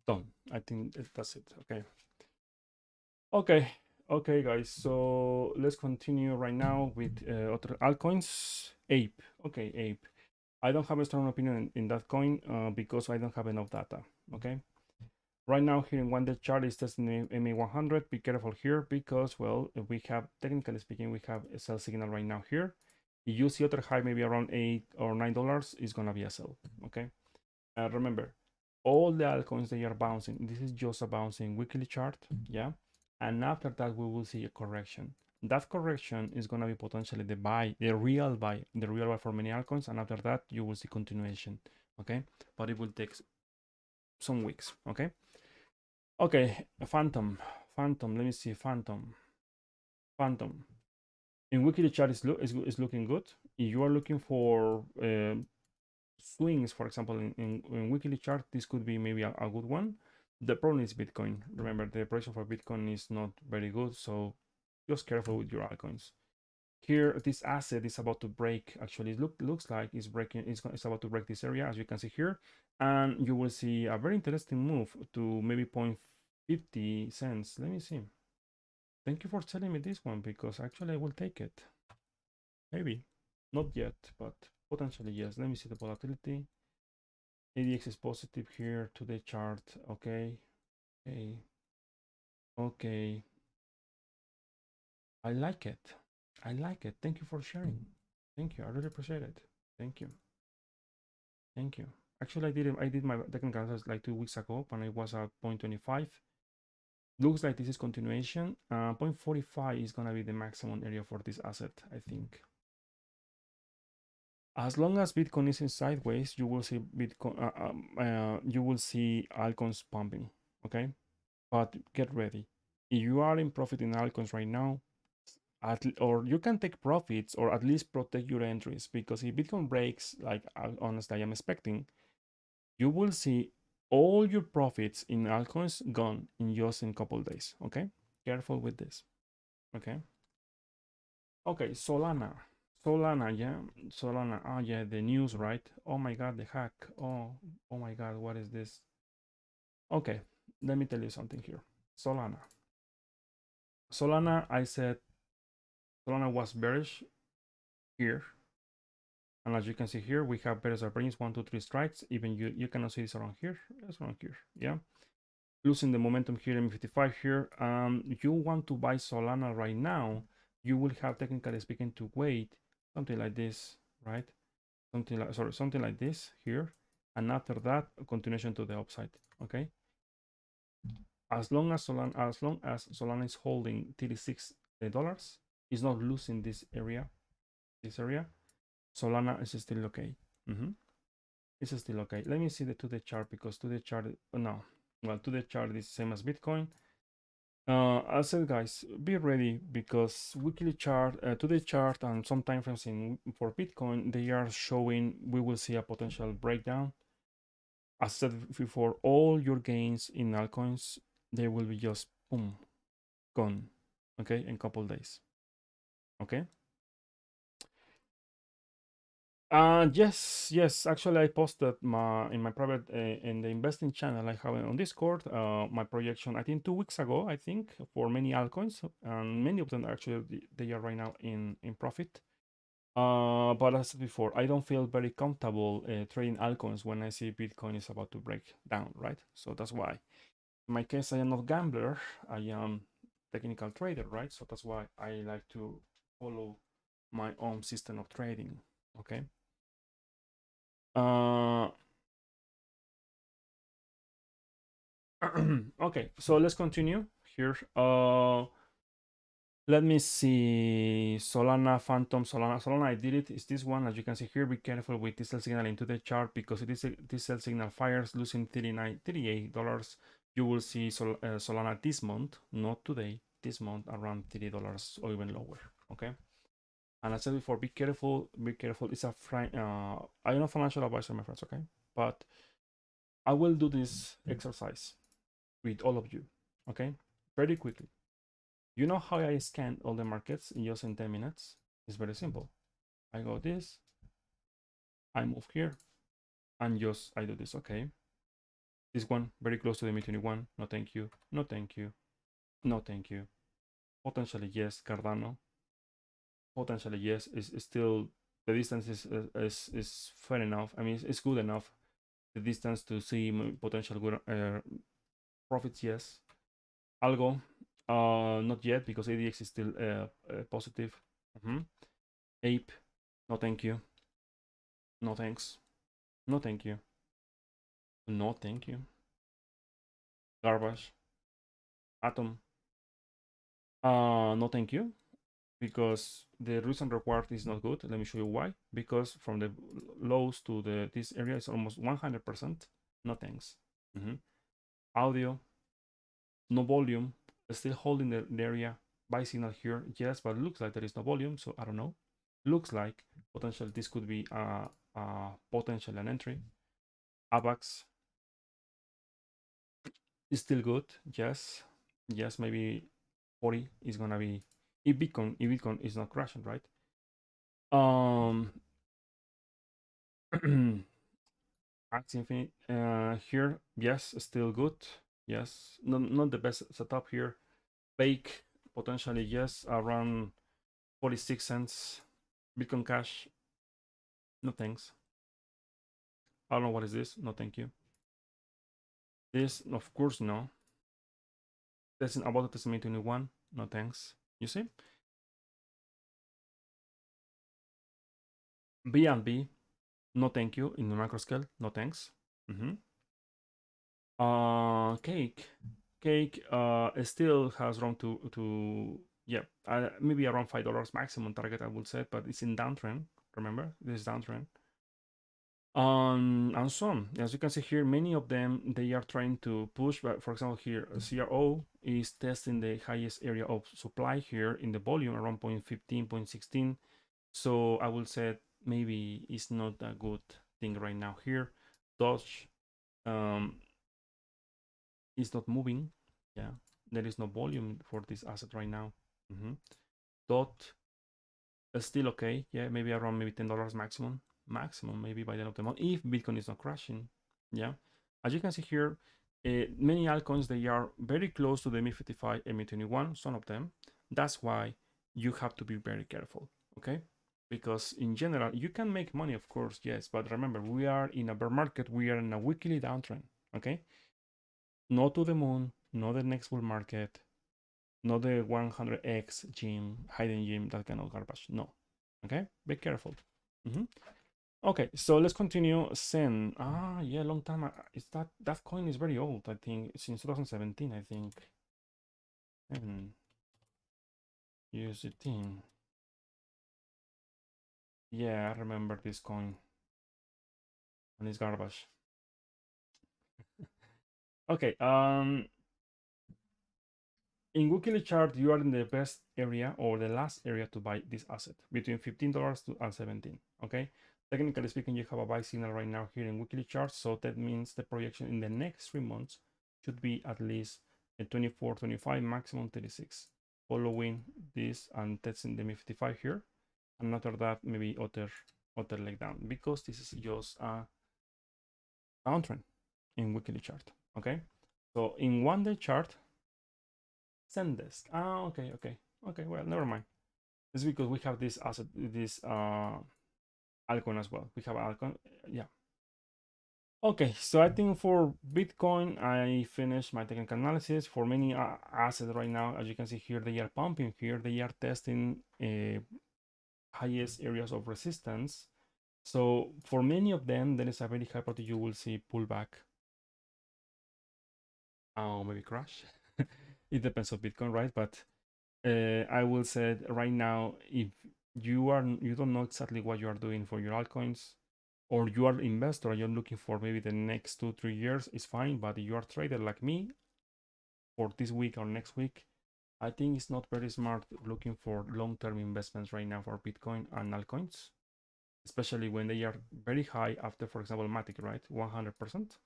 Done. I think that's it. Okay. Okay, guys. So let's continue right now with other altcoins. Ape. Okay, Ape. I don't have a strong opinion in that coin because I don't have enough data. Okay. Right now here in 1-day chart is testing the MA100. Be careful here because, well, we have, technically speaking, we have a sell signal right now here. If you see other high, maybe around $8 or $9, it's gonna be a sell, okay? Remember, all the altcoins, they are bouncing. This is just a bouncing weekly chart, yeah? And after that, we will see a correction. That correction is gonna be potentially the buy, the real buy for many altcoins. And after that, you will see continuation, okay? But it will take some weeks, okay? Okay, Phantom. Let me see, Phantom. In weekly chart is looking good. If you are looking for swings, for example, in weekly chart, this could be maybe a good one. The problem is Bitcoin. Remember, the price for Bitcoin is not very good, so just careful with your altcoins. Here, this asset is about to break. Actually, it looks like it's breaking. It's about to break this area, as you can see here, and you will see a very interesting move to maybe 0.50 cents. Let me see. Thank you for telling me this one because actually I will take it. Maybe not yet, but potentially yes. Let me see the volatility. ADX is positive here to the chart. Okay, okay. I like it. I like it. Thank you for sharing. Thank you. I really appreciate it. Thank you. Thank you. Actually, I did my technical analysis like 2 weeks ago when it was at 0.25. Looks like this is continuation. 0.45 is gonna be the maximum area for this asset, I think. As long as Bitcoin is in sideways, you will see Bitcoin. You will see altcoins pumping. Okay, but get ready. If you are in profit in altcoins right now, or you can take profits or at least protect your entries, because if Bitcoin breaks, like honestly I am expecting, you will see all your profits in altcoins gone in just in a couple days. Okay, careful with this. Okay. Okay, Solana, yeah, Solana. Oh yeah, the news, right? Oh my God, the hack. Oh my God, what is this? Okay, let me tell you something here. Solana. Solana, I said Solana was bearish here. And as you can see here, we have bearish range, 1, 2, 3 strikes. Even you cannot see this around here. It's around here, yeah. Losing the momentum here in 55 here. You want to buy Solana right now, you will have, technically speaking, to wait something like this, right? Something like this here, and after that, a continuation to the upside. Okay. As long as Solana is holding $36, is not losing this area, Solana is still okay. It's still okay. Let me see the 2-day chart, because 2-day chart, no, well, 2-day chart is same as Bitcoin. I said, guys, be ready, because weekly chart, 2-day chart, and some time frames for Bitcoin, they are showing we will see a potential breakdown. As said before, all your gains in altcoins, they will be just boom, gone. Okay, in a couple days. Okay. Yes. Actually, I posted in my private in the investing channel I have on Discord. My projection, I think 2 weeks ago, I think, for many altcoins, and many of them actually they are right now in profit. But as I said before, I don't feel very comfortable trading altcoins when I see Bitcoin is about to break down, right? So that's why. In my case, I am not gambler. I am technical trader, right? So that's why I like to follow my own system of trading. Okay. Okay, so let's continue here. Let me see. Solana, Phantom, Solana. I did it. It's this one. As you can see here, be careful with this sell signal into the chart, because it is this sell signal fires, losing $38. You will see Solana this month, not today, this month, around $30 or even lower. Okay. And I said before, be careful. Be careful. It's a I'm not financial advisor, my friends. Okay, but I will do this exercise with all of you. Okay, very quickly. You know how I scan all the markets in just in 10 minutes? It's very simple. I go this, I move here, and just I do this. Okay, this one very close to the MA21. No, thank you. No, thank you. No, thank you. Potentially yes, Cardano. Potentially yes. Is still, the distance is fair enough. I mean, it's good enough. The distance to see potential good Profits, yes. Algo, not yet because ADX is still positive. Ape, no thank you. No thanks. No thank you. No thank you. Garbage. Atom. No thank you. Because the rules and reward is not good. Let me show you why. Because from the lows to this area is almost 100%. No thanks. Audio. No volume. Still holding the area. Buy signal here. Yes, but it looks like there is no volume. So I don't know. Looks like potential. This could be potential an entry. AVAX is still good. Yes. Yes, maybe 40 is gonna be if Bitcoin is not crashing, right? Axie Infinite here, yes, still good. Yes, not the best setup here. Bake potentially yes, around 46 cents. Bitcoin Cash, no thanks. I don't know what is this. No thank you. This, of course, no. That's about the testament 21. No thanks. You see? B&B, no thank you. In the macro scale, no thanks. Cake. Cake still has room to yeah, maybe around $5 maximum target, I would say, but it's in downtrend. Remember, this is downtrend. And so on. As you can see here, many of them they are trying to push. But for example, here CRO is testing the highest area of supply here in the volume around 0.15, 0.16. So I will say maybe it's not a good thing right now here. Dodge is not moving. Yeah, there is no volume for this asset right now. Dot still okay. Yeah, maybe around maybe $10 maximum. Maximum maybe by the end of the month if Bitcoin is not crashing. Yeah, as you can see here, many altcoins they are very close to the MI55, MI21. Some of them. That's why you have to be very careful. Okay. Because in general, you can make money, of course, yes. But remember, we are in a bear market. We are in a weekly downtrend. Okay. Not to the moon, not the next bull market, not the 100x gym, hidden gym, that kind of garbage. No. Okay, be careful. Okay, so let's continue. Sen. Yeah, long time. Is that coin is very old? I think since 2017. I think. Use it in. Yeah, I remember this coin. And it's garbage. Okay. In weekly chart, you are in the best area or the last area to buy this asset between $15 to 17. Okay. Technically speaking, you have a buy signal right now here in weekly charts. So that means the projection in the next 3 months should be at least a 24, 25, maximum 36. Following this and testing the MI55 here. And after that, maybe other leg down because this is just a downtrend in weekly chart. Okay. So in 1 day chart, Zendesk. Okay. Well, never mind. It's because we have this asset, this altcoin as well. We have altcoin, yeah. Okay, so I think for Bitcoin, I finished my technical analysis. For many assets right now, as you can see here, they are pumping here. They are testing highest areas of resistance. So for many of them, there is a very high probability you will see pullback. Maybe crash. It depends on Bitcoin, right? But I will say right now, if you don't know exactly what you are doing for your altcoins, or you are investor, you're looking for maybe the next 2-3 years, it's fine. But if you are trader like me, for this week or next week, I think it's not very smart looking for long-term investments right now for Bitcoin and altcoins, especially when they are very high after, for example, Matic, right? 100%,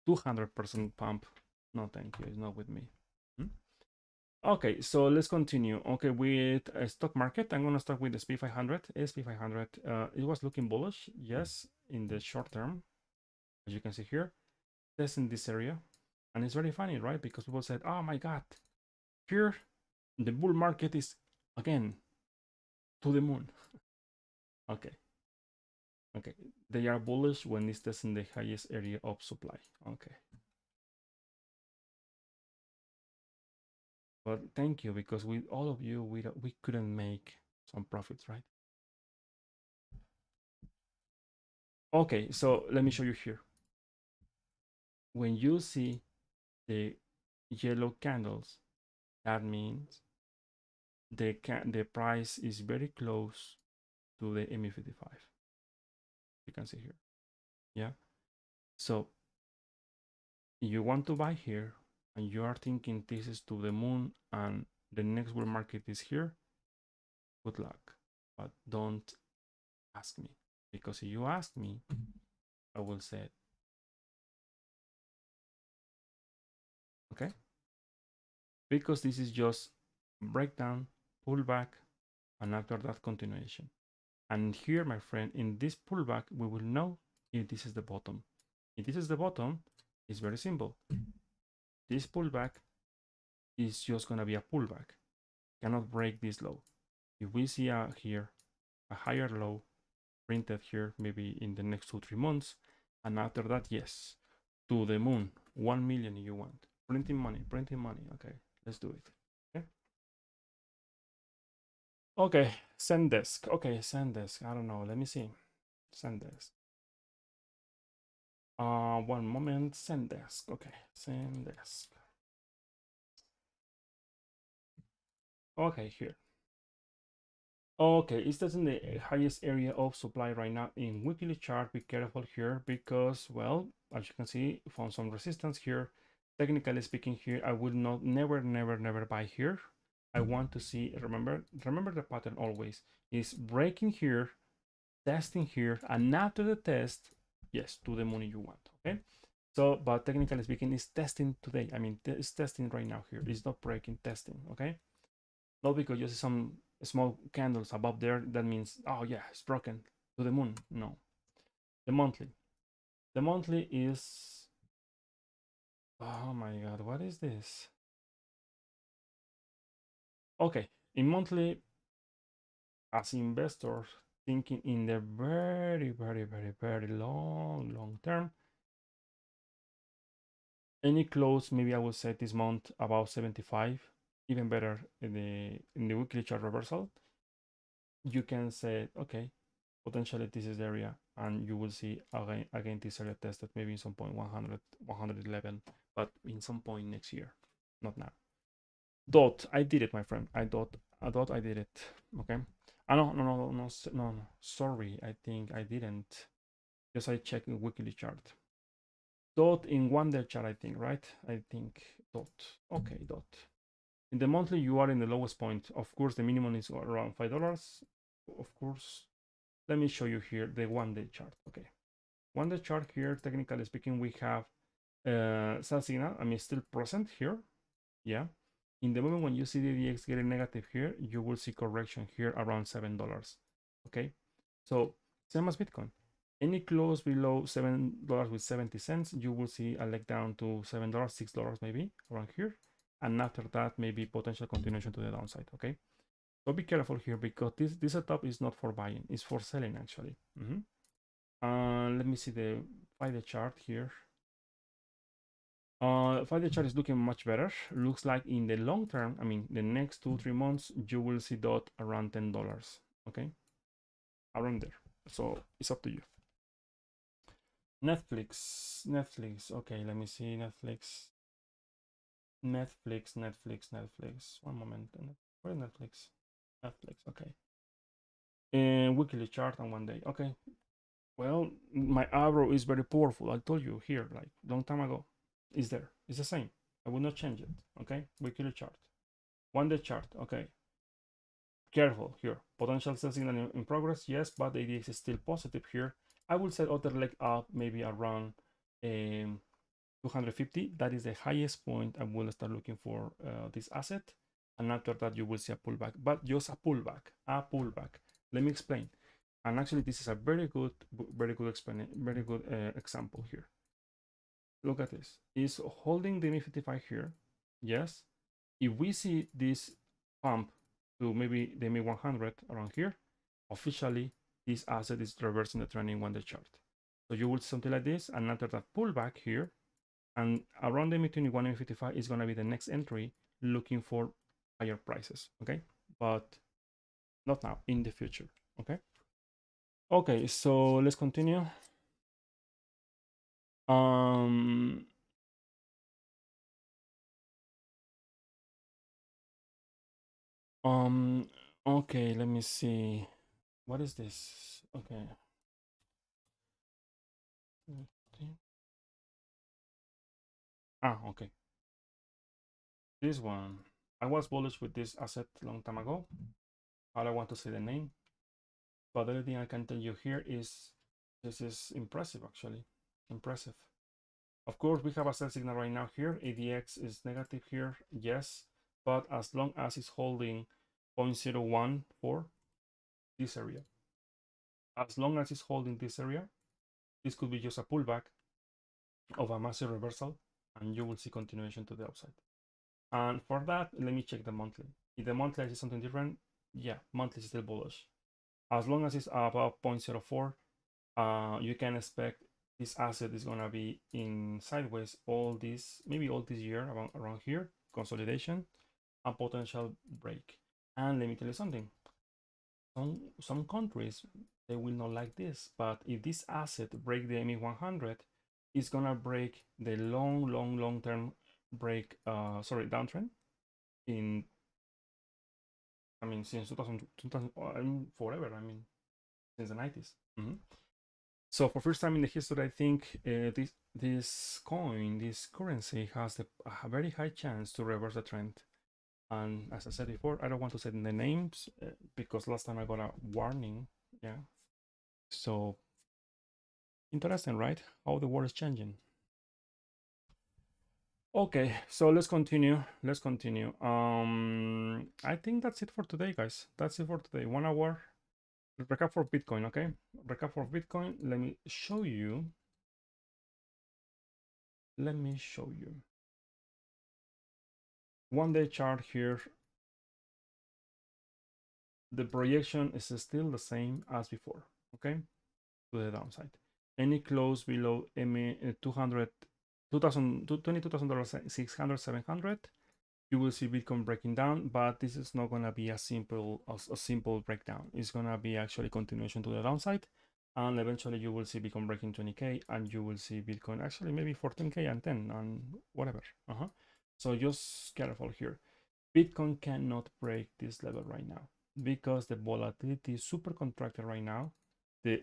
200% pump. No, thank you. It's not with me. Okay, so let's continue. Okay, with stock market, I'm gonna start with the SP500. SP500, it was looking bullish, yes, in the short term, as you can see here. That's in this area, and it's very funny, right? Because people said, "Oh my God, here the bull market is again to the moon." Okay, they are bullish when it's testing the highest area of supply. Okay, But thank you, because with all of you, we couldn't make some profits, right? Okay, so let me show you here. When you see the yellow candles, that means the price is very close to the MA55. You can see here. Yeah. So you want to buy here and you are thinking this is to the moon and the next bull market is here, good luck. But don't ask me, because if you ask me, I will say it. Okay? Because this is just breakdown, pullback, and after that continuation. And here, my friend, in this pullback, we will know if this is the bottom. If this is the bottom, it's very simple. This pullback is just going to be a pullback. Cannot break this low. If we see here a higher low printed here, maybe in the next 2-3 months, and after that, yes, to the moon, 1 million if you want. Printing money. Okay, let's do it. Okay. Okay, Zendesk. Okay, Zendesk. I don't know. Let me see. Zendesk. One moment. Zendesk. Okay, Zendesk. Okay, here. Okay, it's in the highest area of supply right now in weekly chart. Be careful here because, well, as you can see, found some resistance here. Technically speaking, here I will never buy here. I want to see. Remember the pattern always is breaking here, testing here, and after the test, yes, to the money you want. Okay. So, but technically speaking, it's testing today. I mean, it's testing right now here. It's not breaking, testing. Okay. Not because you see some small candles above there, that means, oh yeah, it's broken to the moon. No. The monthly. The monthly is, oh my God, what is this? Okay, in monthly, as investors thinking in the very long term, any close, maybe I will say this month about 75, even better in the weekly chart reversal. You can say, okay, potentially this is the area, and you will see again this area tested maybe in some point 100, 111, but in some point next year, not now. Dot, I did it, my friend. I did it. Okay. No. Sorry, I think I didn't. Because I checked the weekly chart. Dot in 1 day chart, I think, right? I think dot. Okay, dot. In the monthly, you are in the lowest point. Of course, the minimum is around $5. Of course, let me show you here the 1 day chart. Okay, 1 day chart here, technically speaking, we have sell signal. I mean, still present here. Yeah. In the moment when you see the DX getting negative here, you will see correction here around $7. Okay. So same as Bitcoin. Any close below $7 with 70 cents, you will see a leg down to $7, $6 maybe around here. And after that, maybe potential continuation to the downside. Okay. So be careful here because this setup is not for buying, it's for selling actually. Let me see the 5-day chart here. 5-day chart is looking much better. Looks like in the long term, I mean, the next 2-3 months, you will see dot around $10. Okay, around there. So it's up to you. Netflix. Okay, let me see Netflix. One moment. Where is Netflix? Okay. And weekly chart on 1 day. Okay. Well, my arrow is very powerful. I told you here, like long time ago. Is there? It's the same. I will not change it. Okay. Weekly chart. 1 day chart. Okay. Careful here. Potential sell signal in progress. Yes, but the ADX is still positive here. I will set other leg up maybe around 250. That is the highest point I will start looking for this asset. And after that, you will see a pullback, but just a pullback. Let me explain. And actually, this is a very good example here. Look at this. It's holding the MA55 here. Yes. If we see this pump to maybe the MA100 around here, officially, this asset is reversing the trend in 1 day chart. So you will see something like this, and after that pullback here, And around the between 1 and 55 is going to be the next entry looking for higher prices, okay? But not now, in the future, okay? Okay, so let's continue. Okay, let me see. What is this? Okay. Okay. This one. I was bullish with this asset long time ago. I don't want to say the name. But the other thing I can tell you here is this is impressive, actually. Impressive. Of course, we have a sell signal right now here. ADX is negative here, yes. But as long as it's holding 0.014, this area, as long as it's holding this area, this could be just a pullback of a massive reversal, and you will see continuation to the upside. And for that, let me check the monthly. If the monthly I see something different, yeah, monthly is still bullish. As long as it's above 0.04, you can expect this asset is gonna be in sideways all this, maybe all this year, around here, consolidation, a potential break. And let me tell you something. Some countries, they will not like this, but if this asset break the ME 100, it's gonna break the long term break, downtrend in, I mean, since 2000 forever, I mean, since the 90s. So for first time in the history, I think this coin, this currency has a very high chance to reverse the trend. And as I said before, I don't want to say the names because last time I got a warning. Yeah. So interesting, right? How the world is changing. Okay, so let's continue. Let's continue. I think that's it for today, guys. That's it for today. 1 hour. Recap for Bitcoin, okay? Recap for Bitcoin. Let me show you. Let me show you. 1 day chart here. The projection is still the same as before, okay? To the downside. Any close below $200, $22,000, 600, 700, you will see Bitcoin breaking down, but this is not gonna be a simple breakdown. It's gonna be actually continuation to the downside, and eventually you will see Bitcoin breaking 20K, and you will see Bitcoin actually maybe 14K and 10 and whatever. So just careful here. Bitcoin cannot break this level right now because the volatility is super contracted right now.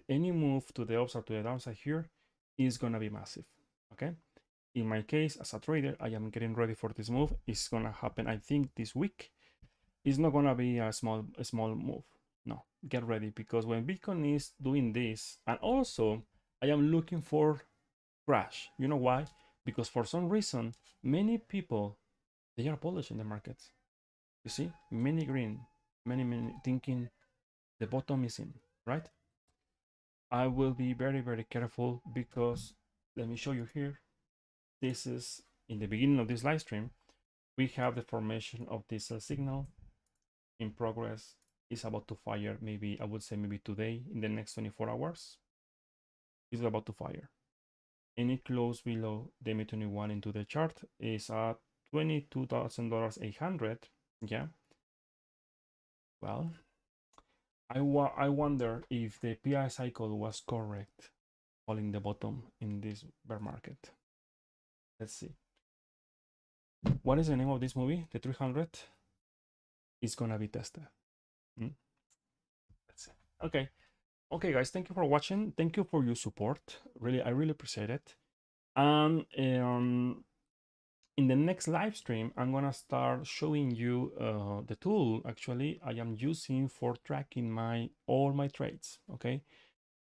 Any move to the upside, to the downside here is gonna be massive, okay? In my case, as a trader, I am getting ready for this move. It's gonna happen, I think, this week. It's not gonna be a small move. No, get ready, because when Bitcoin is doing this, and also I am looking for crash. You know why? Because for some reason, many people, they are bullish in the markets. You see, many green, many thinking the bottom is in, right? I will be very careful because let me show you here. This is in the beginning of this live stream. We have the formation of this signal in progress. Is about to fire. Maybe I would say maybe today, in the next 24 hours. It's about to fire. Any close below the MA21 into the chart is at $22,800. Yeah. Well, I wonder if the PI cycle was correct, falling the bottom in this bear market. Let's see. What is the name of this movie? The 300 is gonna be tested. Let's see. Okay, guys. Thank you for watching. Thank you for your support. I really appreciate it. And in the next live stream, I'm gonna start showing you the tool actually I am using for tracking all my trades. Okay,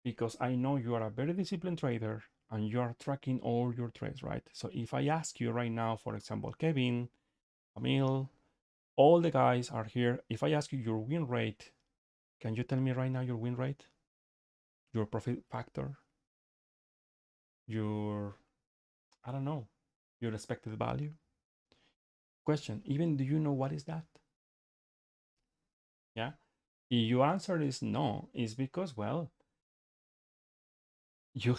because I know you are a very disciplined trader and you are tracking all your trades, right? So if I ask you right now, for example, Kevin, Camille, all the guys are here. If I ask you your win rate, can you tell me right now your win rate, your profit factor, your, I don't know, your expected value? Question, even do you know what is that? Yeah. If your answer is no, it's because, well, you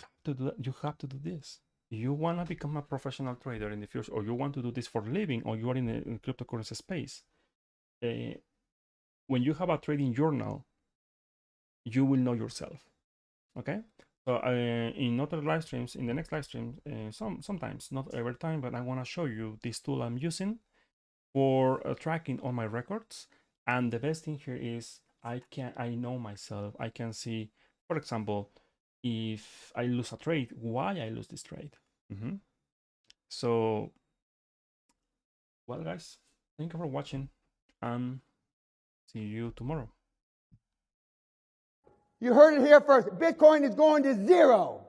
have to do this. you want to become a professional trader in the future, or you want to do this for a living, or you are in the cryptocurrency space, when you have a trading journal, you will know yourself. Okay. So in other live streams, in the next live stream, sometimes, not every time, but I want to show you this tool I'm using for tracking all my records. And the best thing here is I know myself. I can see, for example, if I lose a trade, why I lose this trade. So, well, guys, thank you for watching, and see you tomorrow. You heard it here first. Bitcoin is going to zero.